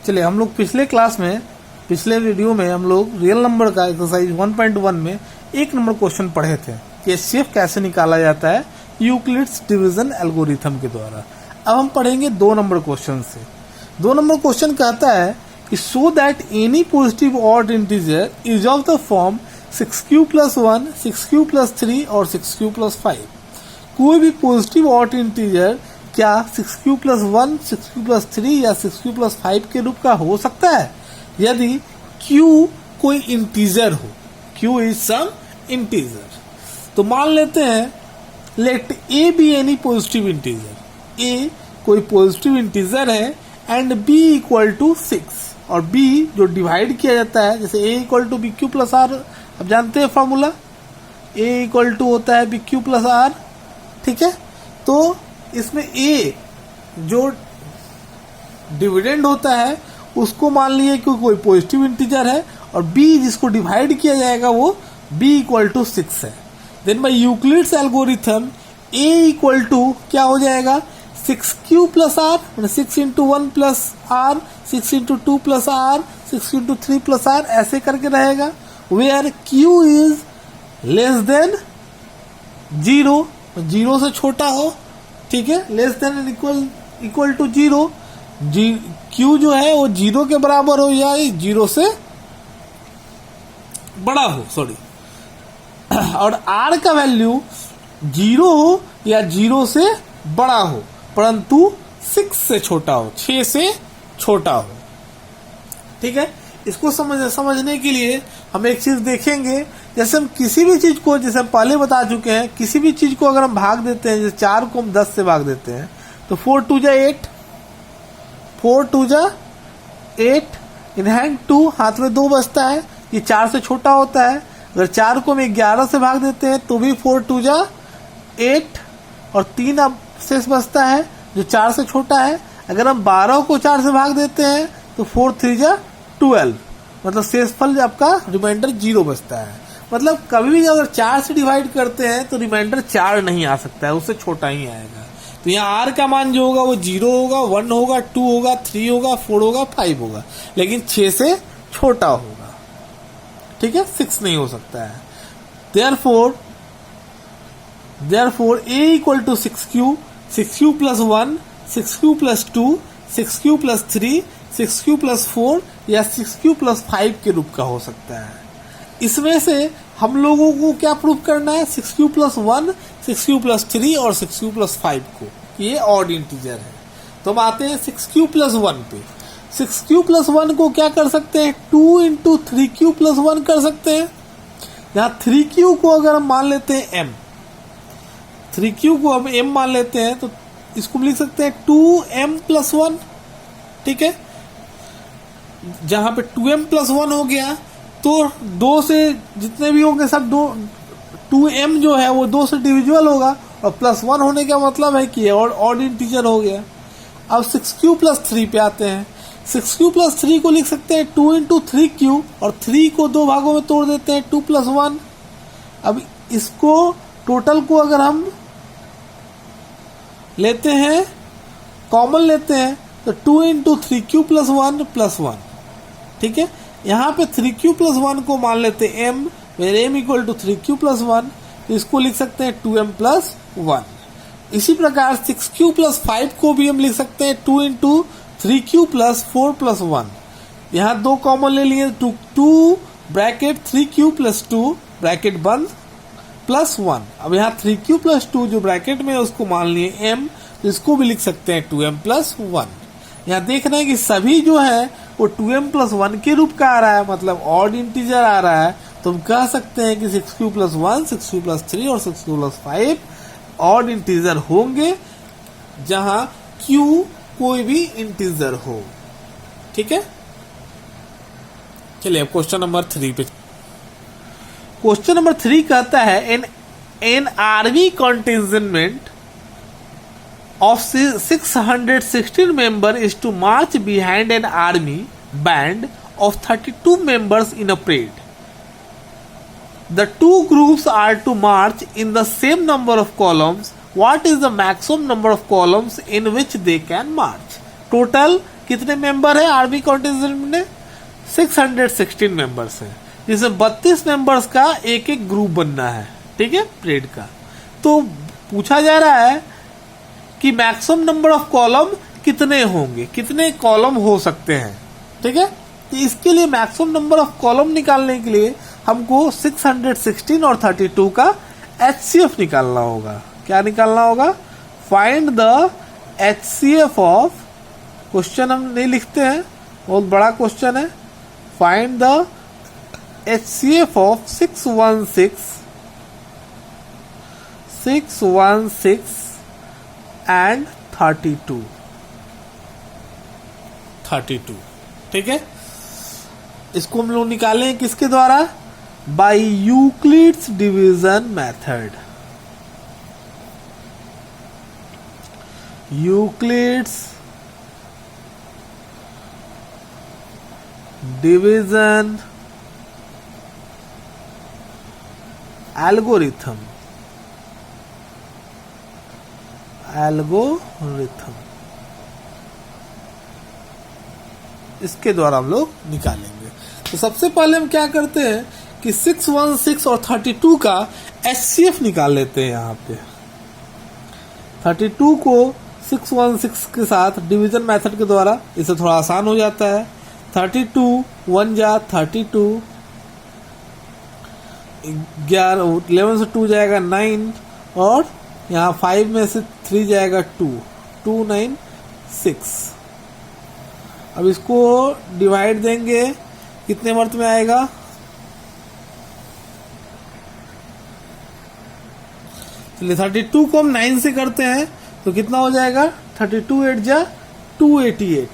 चलिए, हम लोग पिछले वीडियो में हम लोग रियल नंबर का एक्सरसाइज 1.1 में एक नंबर क्वेश्चन पढ़े थे कि एचसीएफ कैसे निकाला जाता है यूक्लिड्स डिवीजन एल्गोरिथम के द्वारा। अब हम पढ़ेंगे 2 नंबर क्वेश्चन से। 2 नंबर क्वेश्चन कहता है कि so that any positive odd integer is of the form 6q + 1, 6q + 3 और 6q + 5। कोई भी पॉजिटिव ऑड इंटीजर क्या 6q + 1, 6q + 3 या 6q + 5 के रूप का हो सकता है यदि q कोई इंटीजर हो। q is some integer. तो मान लेते हैं let a be any positive integer. a कोई पॉजिटिव इंटीजर है एंड b = 6 और b जो डिवाइड किया जाता है, जैसे a = bq + r, अब जानते हैं फॉर्मूला, a = होता है bq + r। ठीक है, तो इसमें a जो डिविडेंड होता है उसको मान लिए कि कोई पॉजिटिव इंटीजर है और b जिसको डिवाइड किया जाएगा वो b = 6 है। Then by Euclid's algorithm a = क्या हो जाएगा 6q + r, 6 × 1 + r, 6 × 2 + r, 6 × 3 + r, ऐसे करके रहेगा। Where q is less than 0, 0 से छोटा हो। ठीक है, less than equal to 0, q जो है वो 0 के बराबर हो या 0 से बड़ा हो, सॉरी, और r का वैल्यू 0 हो या 0 से बड़ा हो परंतु 6 से छोटा हो, 6 से छोटा हो। ठीक है, इसको समझने के लिए हम एक चीज देखेंगे। जैसे हम किसी भी चीज को, जैसे हम पहले बता चुके हैं, किसी भी चीज को अगर हम भाग देते हैं, जैसे 4 को हम 10 से भाग देते हैं तो 4 × 2 = 8, 4 × 2 = 8, इन हैंड 2, हाथ में 2 बचता है, ये 4 से छोटा होता है। अगर 4 को हम 11 से भाग देते हैं तो भी 4 × 2 = 8 और 3 अब शेष बचता है जो 4 से छोटा है। अगर हम 12 को 4 से भाग देते हैं तो 4 × 3 = 12, मतलब शेषफल आपका रिमाइंडर 0 बचता है। मतलब कभी भी अगर 4 से डिवाइड करते हैं तो रिमाइंडर 4 नहीं आ सकता है, उससे छोटा ही आएगा। तो यहाँ r का मान जो होगा वो 0 होगा, 1 होगा, 2 होगा, 3 होगा, 4 होगा, 5 होगा, लेकिन 6 से छोटा होगा। ठीक है, 6 नहीं हो सकता है। therefore a = 6q, 6q + 1, 6q + 2, 6q + 3, 6q + 4 या 6q + 5 के रूप का हो सकता है। इसमें से हम लोगों को क्या प्रूव करना है, 6q + 1, 6q + 3 और 6q + 5 को, ये ऑड इंटीजर है। तो हम आते हैं 6q + 1 पे। 6q + 1 को क्या कर सकते हैं, 2 × 3q + 1 कर सकते हैं। यहाँ 3q को अगर हम मान लेते हैं m, 3q को हम m मान लेते हैं तो इसको लिख सकते हैं 2m + 1। ठीक है, जहां पे 2m + 1 हो गया तो 2 से जितने भी होंगे सब 2m जो है वो 2 से डिविजिबल होगा और +1 होने का मतलब है कि ऑड इंटीजर हो गया। अब 6q + 3 पे आते हैं। 6q + 3 को लिख सकते हैं 2 × 3q और 3 को 2 भागों में तोड़ देते हैं 2 + 1। अब इसको टोटल को अगर हम लेते हैं, कॉमन लेते हैं तो 2 × 3q + 1 + 1। ठीक है, यहाँ पे 3q + 1 को मान लेते हैं m, where m = 3q + 1, तो इसको लिख सकते हैं 2m + 1। इसी प्रकार 6q + 5 को भी हम लिख सकते हैं 2 × 3q + 4 + 1। यहाँ 2 कॉमन ले लिए, 2 ब्रैकेट 3q + 2 ब्रैकेट बंद +1। अब यहाँ 3q + 2 जो ब्रैकेट में है उसको मान लिए m, तो इसको भी लिख सकते हैं 2m + 1। यहाँ देखना है कि सभी जो है वो 2m + 1 के रूप का आ रहा है, मतलब ऑड इंटीजर आ रहा है। तो हम कह सकते हैं कि 6q + 1, 6q + 3 और 6q + 5 ऑड इंटीजर होंगे जहां q कोई भी इंटीजर हो। ठीक है, चलिए अब क्वेश्चन नंबर 3 पे। क्वेश्चन नंबर 3 कहता है an army contingent of 616 members is to march behind an army band of 32 members in a parade. The two groups are to march in the same number of columns. What is the maximum number of columns in which they can march? Total कितने member है army contingent में? 616 members हैं, जिसमें 32 members का एक एक group बनना है, ठीक है, परेड का। तो पूछा जा रहा है कि मैक्सिमम नंबर ऑफ कॉलम कितने होंगे, कितने कॉलम हो सकते हैं, ठीक है। तो इसके लिए मैक्सिमम नंबर ऑफ कॉलम निकालने के लिए हमको 616 और 32 का HCF निकालना होगा। क्या निकालना होगा? Find the HCF of, question हम नहीं लिखते हैं, बहुत बड़ा क्वेश्चन है। Find the HCF of 616 and 32, ठीक है। इसको हम लोग निकालें किसके द्वारा? By Euclid's division method. Euclid's division algorithm, इसके द्वारा हम लोग निकालेंगे। तो सबसे पहले हम क्या करते हैं कि 616 और 32 का HCF निकाल लेते हैं। यहाँ पे 32 को 616 के साथ डिवीजन मेथड के द्वारा, इसे थोड़ा आसान हो जाता है। 32 1 जा 32, 11 से 2 जाएगा 9, और यहाँ 5 में से 3 जाएगा 2, 2 9 6। अब इसको डिवाइड देंगे, कितने वर्थ में आएगा? चलिए 32 को हम 9 से करते हैं तो कितना हो जाएगा? 32 8 जा 288,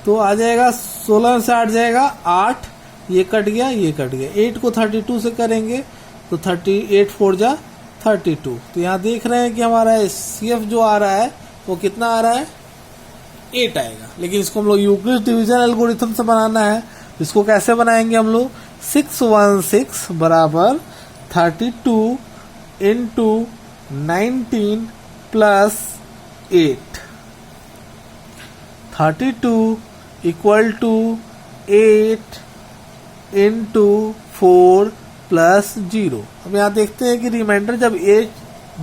तो आ जाएगा 16 से 8 जाएगा 8, ये कट गया, ये कट गया। 8 को 32 से करेंगे तो 38 4 जा 32। तो यहाँ देख रहे हैं कि हमारा HCF जो आ रहा है वो कितना आ रहा है? 8 आएगा। लेकिन इसको हम लोग यूक्लिड्स डिवीजन एल्गोरिथम से बनाना है। इसको कैसे बनाएंगे हम लोग? 616 बराबर 32 into 19 plus 8, 32 equal to 8 into 4 plus 0। अब यहाँ देखते हैं कि रिमाइंडर जब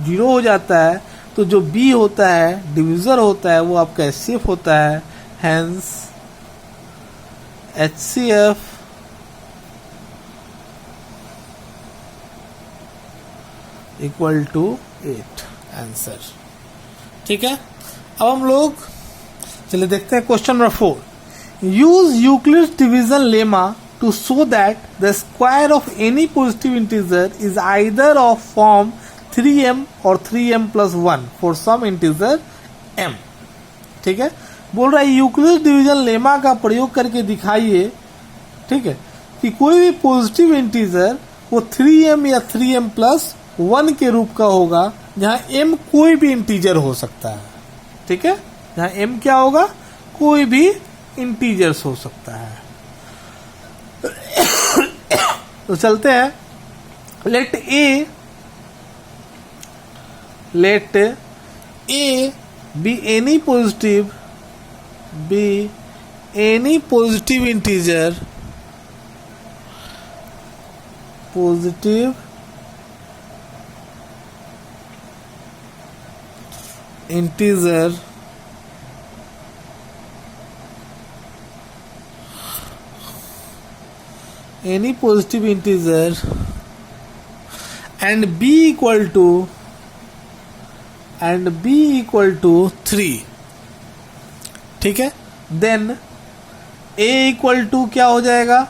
0 हो जाता है तो जो B होता है, डिविजर होता है, वो आपका HCF होता है। Hence HCF equal to 8, answer, ठीक है। अब हम लोग चलिए देखते हैं question number 4। Use Euclid's division lemma to show that the square of any positive integer is either of form 3m or 3m plus 1 for some integer m, ठीक है। बोल रहा है यूक्लिड्स डिवीजन लेमा का प्रयोग करके दिखाइए, ठीक है, कि कोई भी पॉजिटिव इंटीजर वो 3m या 3m प्लस 1 के रूप का होगा, जहां m कोई भी इंटीजर हो सकता है, ठीक है। जहां m क्या होगा? कोई भी इंटीजर्स हो सकता है। तो चलते हैं। Let A be any positive integer any positive integer and b equal to 3, ठीक है। देन a इक्वल टू क्या हो जाएगा?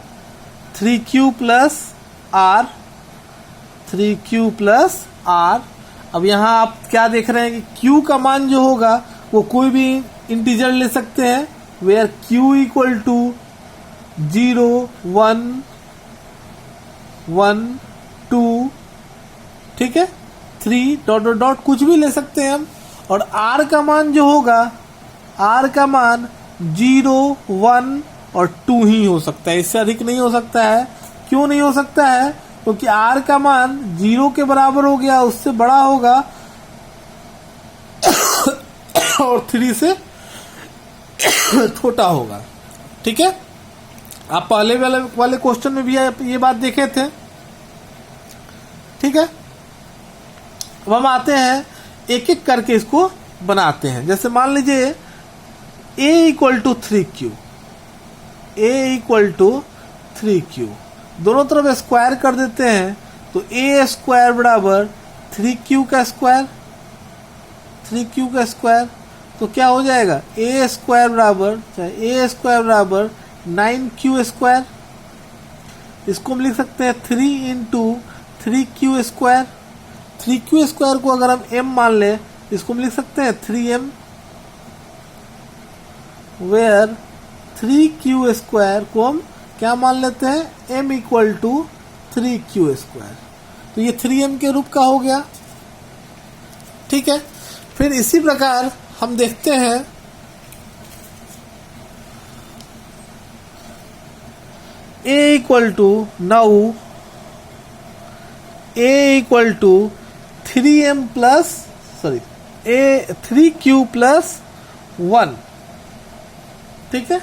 3q plus r, 3q plus r। अब यहाँ आप क्या देख रहे हैं कि q का मान जो होगा वो कोई भी इंटीजर ले सकते हैं, वेयर q इक्वल टू 0 1 1 2, ठीक है, 3 डॉट डॉट डॉट कुछ भी ले सकते हैं हम। और r का मान जो होगा, r का मान 0 1 और 2 ही हो सकता है, इससे अधिक नहीं हो सकता है। क्यों नहीं हो सकता है? क्योंकि r का मान 0 के बराबर हो गया, उससे बड़ा होगा और 3 से छोटा होगा। ठीक है, आप पहले वाले क्वेश्चन में भी ये बात देखे थे। ठीक है, अब हम आते हैं एक एक करके इसको बनाते हैं। जैसे मान लीजिए a equal to 3q, a equal to 3q, दोनों तरफ स्क्वायर कर देते हैं तो a स्क्वायर बराबर 3q का स्क्वायर, 3q का स्क्वायर, तो क्या हो जाएगा a स्क्वायर बराबर 9q स्क्वायर। इसको हम लिख सकते हैं 3 into 3q square. 3q square को अगर हम m मान लें, इसको हम लिख सकते हैं 3m, वेयर 3q स्क्वायर को हम क्या मान लेते हैं m equal to 3q square. तो ये 3m के रूप का हो गया। ठीक है, फिर इसी प्रकार हम देखते हैं a equal to now a equal to 3m plus sorry 3q plus 1। ठीक है,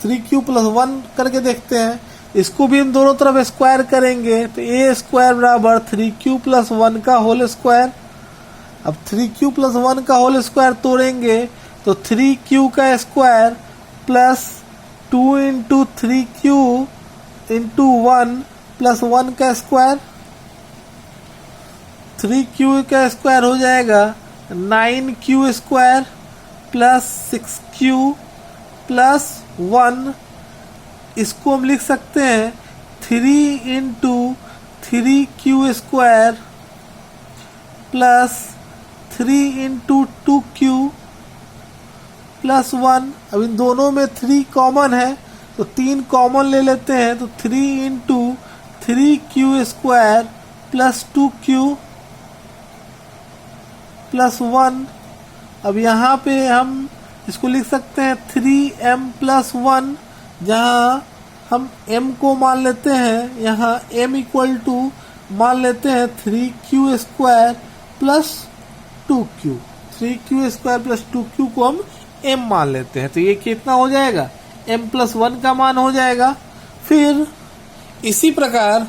3q प्लस 1 करके देखते हैं। इसको भी हम दोनों तरफ स्क्वायर करेंगे तो a स्क्वायर बराबर 3q प्लस 1 का होल स्क्वायर। अब 3q प्लस 1 का होल स्क्वायर तोड़ेंगे तो 3q का square plus 2 into 3q into 1 plus 1 का स्क्वायर, 3q का स्क्वायर हो जाएगा 9q square plus 6q plus 1। इसको हम लिख सकते हैं 3 into 3q square plus 3 into 2q plus 1। अब इन दोनों में 3 कॉमन है तो 3 कॉमन ले लेते हैं तो 3 into 3q square plus 2q plus 1। अब यहाँ पे हम इसको लिख सकते हैं 3m प्लस 1, जहाँ हम m को मान लेते हैं, यहाँ m इक्वल टू मान लेते हैं 3q square plus 2q, 3q square plus 2q को हम m मान लेते हैं। तो ये कितना हो जाएगा m प्लस 1 का मान हो जाएगा। फिर इसी प्रकार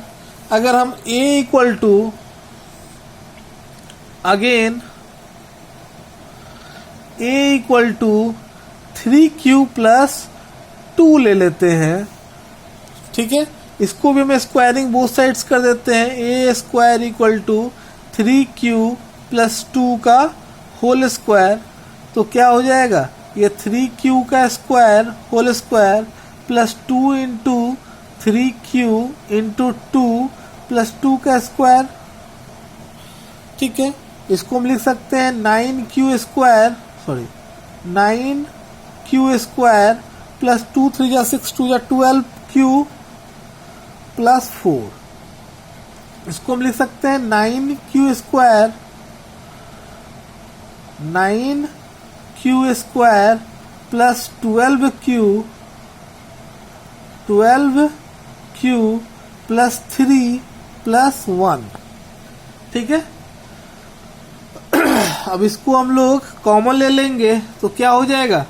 अगर हम a equal to again a equal to 3q plus 2 ले लेते हैं। ठीक है, इसको भी हम स्क्वायरिंग बोथ साइड्स कर देते हैं। a square equal to 3q plus 2 का होल स्क्वायर, तो क्या हो जाएगा ये 3q का square whole square plus 2 into 3q into 2 plus 2 का स्क्वायर। ठीक है, इसको हम लिख सकते हैं 9q square 9q square plus 2 3 जा 6 2 जा 12q प्लस 4। इसको हम लिख सकते हैं 9q square 9q square plus 12q plus 3 plus 1। ठीक है, अब इसको हम लोग कॉमन ले लेंगे तो क्या हो जाएगा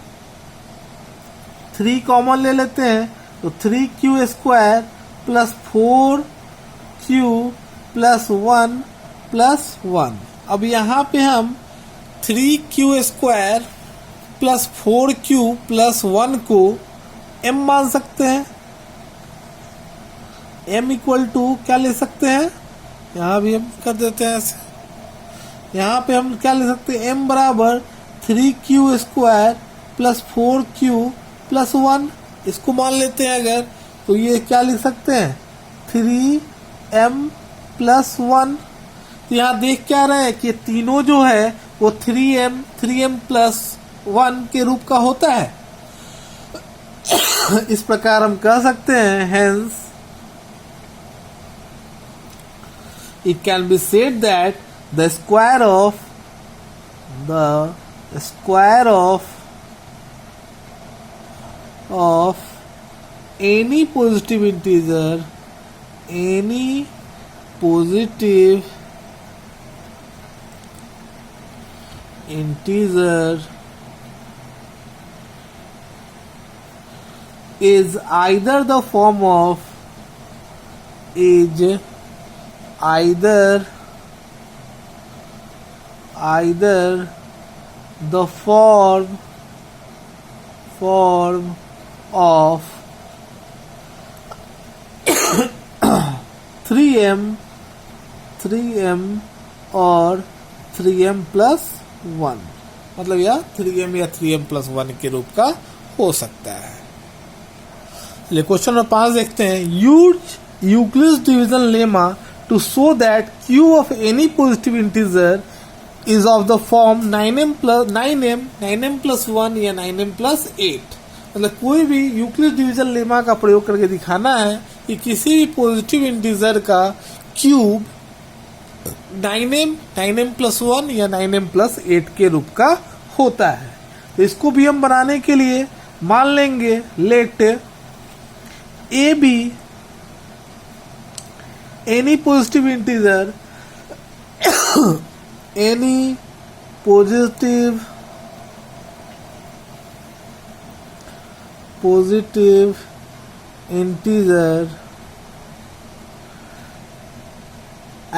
3 कॉमन ले लेते हैं तो 3q square plus 4q plus 1 plus 1। अब यहाँ पे हम 3q square plus 4q plus 1 को m मान सकते हैं। m इक्वल टू क्या ले सकते हैं, यहाँ भी हम कर देते हैं ऐसे। यहाँ पे हम क्या ले सकते हैं m बराबर 3q square plus 4q plus 1। इसको मान लेते हैं अगर तो ये क्या लिख सकते हैं 3m प्लस 1। तो यहाँ देख क्या रहे हैं कि तीनों जो है वो 3m प्लस 1 के रूप का होता है। इस प्रकार हम कह सकते हैं hence it can be said that the square of any positive integer is either the form of the form of 3m और 3m plus 1, मतलब यह 3m या 3m plus 1 के रूप का हो सकता है। चलिए क्वेश्चन नंबर 5 देखते हैं। Use Euclid's division lemma to show that q of any positive integer is of the form 9m plus 1 या 9m plus 8। मतलब कोई भी यूक्लिड डिवीजन लेमा का प्रयोग करके दिखाना है कि किसी भी पॉजिटिव इंटीजर का क्यूब 9m plus 1 या 9m plus 8 के रूप का होता है। तो इसको भी हम बनाने के लिए मान लेंगे let a be any positive integer any positive integer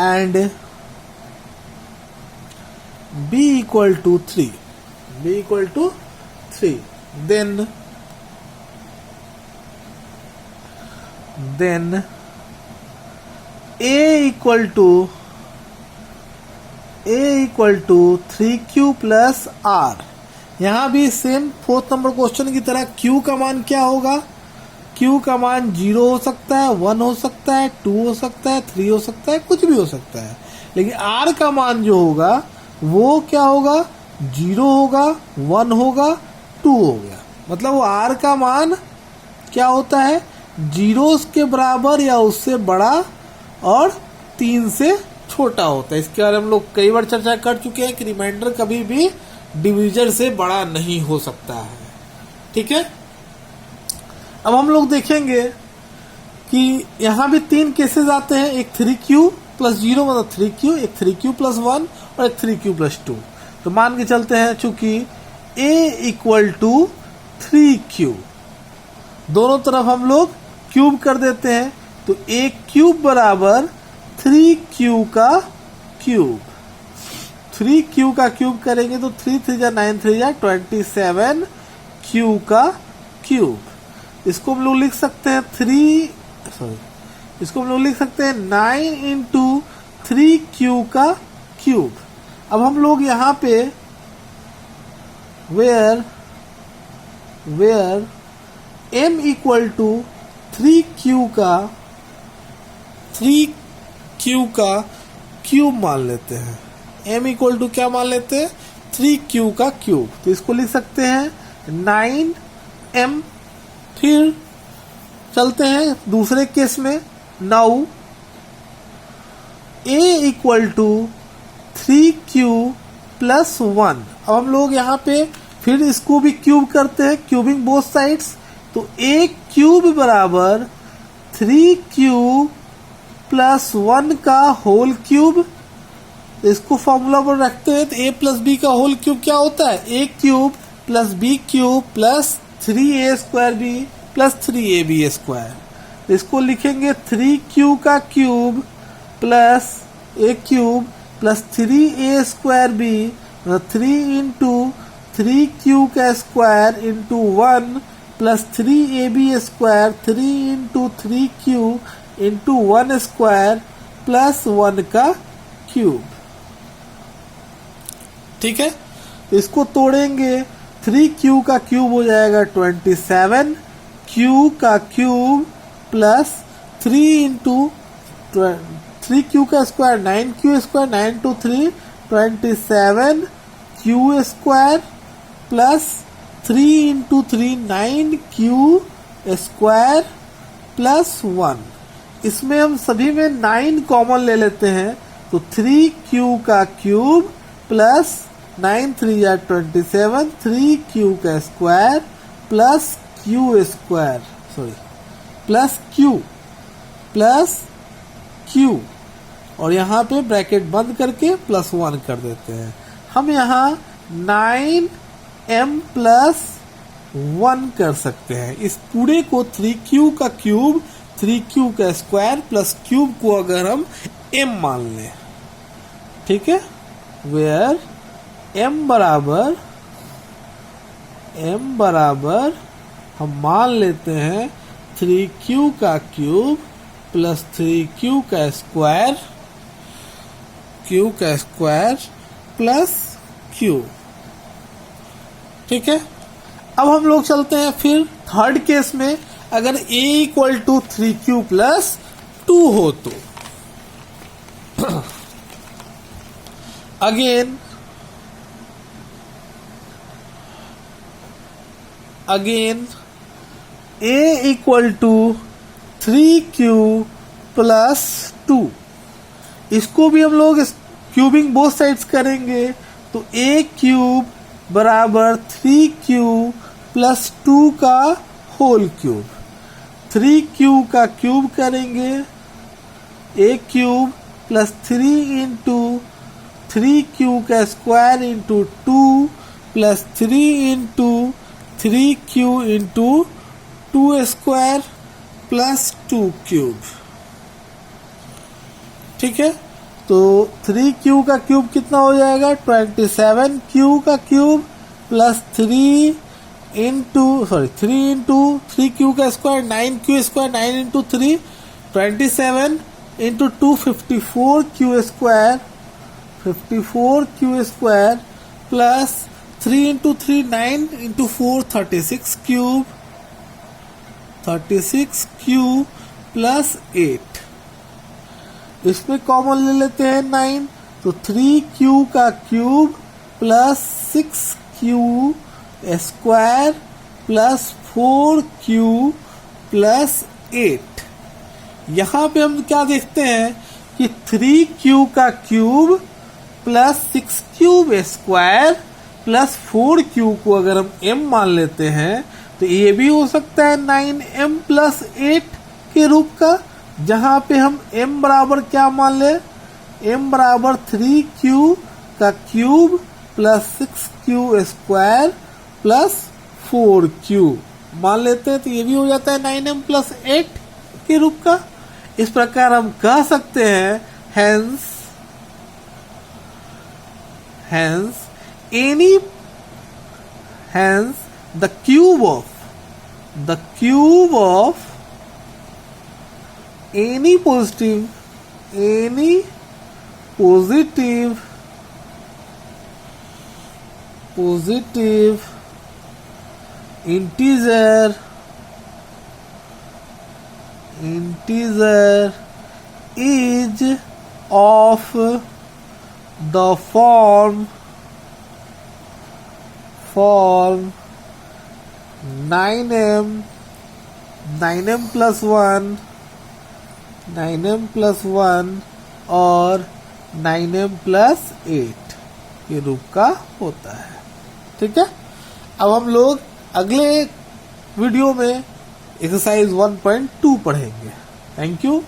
and b equal to 3, then a equal to 3q plus r। यहाँ भी सेम फोर्थ नंबर क्वेश्चन की तरह q का मान क्या होगा? q का मान 0 हो सकता है, 1 हो सकता है, 2 हो सकता है, 3 हो सकता है, कुछ भी हो सकता है। लेकिन r का मान जो होगा वो क्या होगा? 0 होगा, 1 होगा, 2 हो गया। मतलब वो r का मान क्या होता है? 0 के बराबर या उससे बड़ा और 3 से छोटा होता है। इसके बारे में हम लोग कई बार चर्चा कर चुके हैं कि रिमाइंडर कभी भी डिविजर से बड़ा नहीं हो सकता है। ठीक है, अब हम लोग देखेंगे कि यहाँ भी 3 केसेस आते हैं। एक 3q plus 0 मतलब 3q, एक 3q plus 1 और एक 3q plus 2। तो मान के चलते हैं चूंकि a equal to 3q, दोनों तरफ हम लोग क्यूब कर देते हैं। तो a क्यूब बराबर 3q का क्यूब, 3q का क्यूब करेंगे तो 3 3 जा 9 3 जा 27 q का क्यूब। इसको हम लोग लिख सकते हैं 9 इंटू 3q का क्यूब। अब हम लोग यहाँ पे where m equal to 3q का क्यूब मान लेते हैं। m इक्वल टू क्या मान लेते हैं? 3q का क्यूब। तो इसको लिख सकते हैं 9m। फिर चलते हैं दूसरे केस में। Now a equal to 3q plus 1। अब हम लोग यहाँ पे फिर इसको भी क्यूब करते हैं, क्यूबिंग बोथ साइड्स। तो a क्यूब बराबर 3q प्लस 1 का होल क्यूब। इसको फॉर्मूला पर रखते हैं तो a प्लस बी का होल क्यूब क्या होता है? a cube plus b cube plus 3a square b plus 3ab square. इसको लिखेंगे 3q का cube plus a cube plus 3a square b, 3 into 3q का square into 1 plus 3ab square, 3 into 3q into 1 square plus 1 का cube. ठीक है, इसको तोड़ेंगे। 3q का क्यूब हो जाएगा 27, q का क्यूब प्लस 3 इंटू 3q का square 9q square, 9 to 3 27 q square plus 3 into 3 9q square plus 1। इसमें हम सभी में 9 कॉमन ले लेते हैं तो 3q का क्यूब प्लस 9 3 या 27, 3q का square plus q square plus q और यहाँ पे ब्रैकेट बंद करके प्लस 1 कर देते हैं। हम यहाँ 9m प्लस 1 कर सकते हैं। इस पूरे को 3q का क्यूब 3q का स्क्वायर प्लस क्यूब को अगर हम m मान लें, ठीक है, वेयर m बराबर हम मान लेते हैं 3q का क्यूब प्लस 3q का स्क्वायर प्लस q, ठीक है। अब हम लोग चलते हैं फिर थर्ड केस में, अगर a equal to 3q plus 2 हो तो again a equal to 3q plus 2, इसको भी हम लोग क्यूबिंग बोथ साइड्स करेंगे तो a क्यूब बराबर 3q प्लस 2 का होल क्यूब, 3q का क्यूब करेंगे a cube plus 3 into 3q का square into 2 plus 3 into 3q into 2 square plus 2 cube, ठीक है। तो 3q का क्यूब कितना हो जाएगा 27q का क्यूब प्लस 3 इंटू 3q का square 9q square 9 into 3 27 into 2 54q square plus 3 into 3 9 into 4 36 cube plus 8, इसमें कॉमन ले लेते हैं 9, तो 3q का cube plus 6q square plus 4q plus 8। यहाँ पे हम क्या देखते हैं कि 3q का cube plus 6q square plus 4q को अगर हम m मान लेते हैं तो ये भी हो सकता है 9m प्लस 8 के रूप का, जहां पे हम m बराबर क्या मान ले, m बराबर 3q का cube plus 6q square plus 4q मान लेते हैं, तो ये भी हो जाता है 9m प्लस 8 के रूप का। इस प्रकार हम कह सकते हैं hence the cube of any positive integer is of the form 9m plus 1 और 9m plus 8 के रूप का होता है, ठीक है। अब हम लोग अगले वीडियो में एक्सरसाइज 1.2 पढ़ेंगे। Thank you.